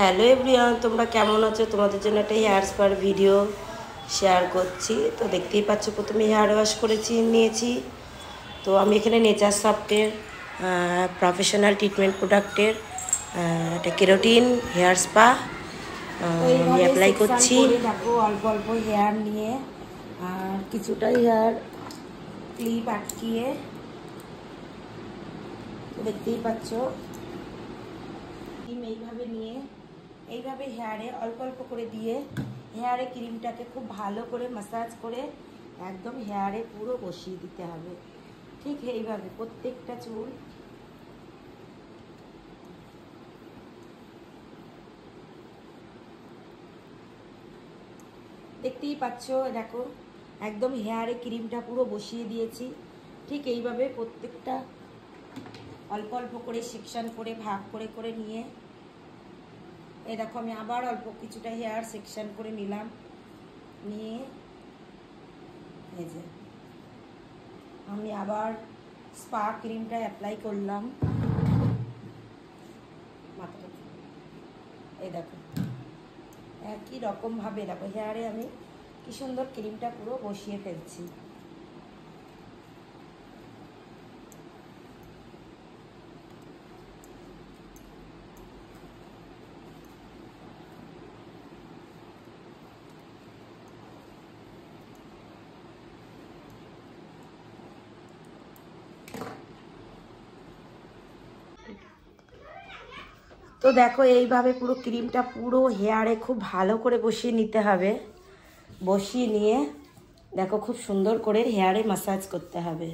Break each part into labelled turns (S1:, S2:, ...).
S1: Hello everyone, তোমরা কেমন আছো? তোমাদের জন্য একটা হেয়ার স্পার ভিডিও শেয়ার করছি। তো দেখতেই পাচ্ছ, প্রথমে হেয়ার ওয়াশ নিয়েছি। তো আমি এখানে নেচার সফটের প্রফেশনাল ট্রিটমেন্ট প্রোডাক্টের একটা কেরাটিন হেয়ার স্পা আমি অ্যাপ্লাই করছি। দেখো অল্প অল্প হেয়ার নিয়ে আর কিছুটা হেয়ার ক্লিপ আটকিয়ে, দেখতেই পাচ্ছ এইভাবে নিয়ে এইভাবে হেয়ারে অল্প অল্প করে দিয়ে হেয়ারে ক্রিমটাকে খুব ভালো করে ম্যাসাজ করে একদম হেয়ারে পুরো বসিয়ে দিতে হবে। ঠিক এইভাবে প্রত্যেকটা চুল দেখতেই পাচ্ছ, দেখো একদম হেয়ারে ক্রিমটা পুরো বসিয়ে দিয়েছি। ঠিক এইভাবে প্রত্যেকটা অল্প অল্প করে সেকশন করে ভাগ করে করে নিয়ে এই দেখো আমি আবার অল্প কিছুটা হেয়ার সেকশন করে নিলাম, নিয়ে এই যে আমি আবার স্পা ক্রিমটা অ্যাপ্লাই করলাম মাথাটা। এই দেখো একই রকমভাবে দেখো হেয়ারে আমি কি সুন্দর ক্রিমটা পুরো বসিয়ে ফেলছি। তো দেখো এইভাবে পুরো ক্রিমটা পুরো হেয়ারে খুব ভালো করে বসিয়ে নিতে হবে। বসিয়ে নিয়ে দেখো খুব সুন্দর করে হেয়ারে ম্যাসাজ করতে হবে।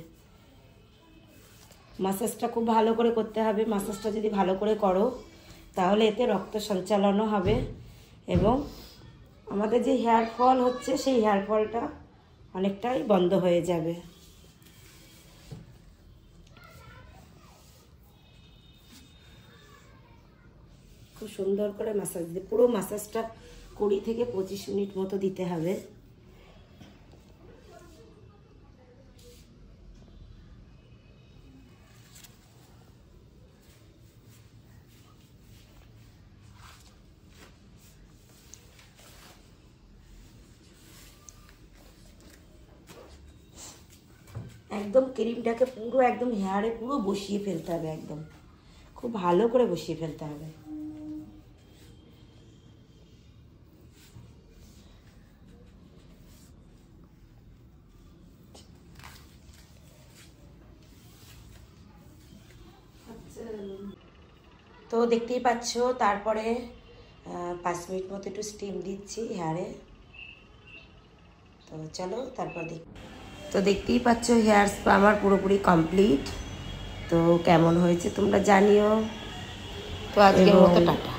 S1: ম্যাসাজটা খুব ভালো করে করতে হবে। ম্যাসাজটা যদি ভালো করে করো তাহলে এতে রক্ত সঞ্চালনও হবে এবং আমাদের যে হেয়ার ফল হচ্ছে সেই হেয়ার ফলটা অনেকটাই বন্ধ হয়ে যাবে। খুব সুন্দর করে ম্যাসাজ দিতে, পুরো ম্যাসাজটা 20 থেকে 25 মিনিট মতো দিতে হবে। একদম ক্রিমটাকে পুরো একদম হেয়ারে পুরো বসিয়ে ফেলতে হবে, একদম খুব ভালো করে বসিয়ে ফেলতে হবে। তো দেখতেই পাচ্ছ, তারপরে 5 মিনিট মতো একটু স্টিম দিচ্ছি হেয়ারে। তো চলো তারপর তো দেখতেই পাচ্ছ হেয়ার স্পা আমার পুরোপুরি কমপ্লিট। তো কেমন হয়েছে তোমরা জানিও। তো আজকের মতো টাটা।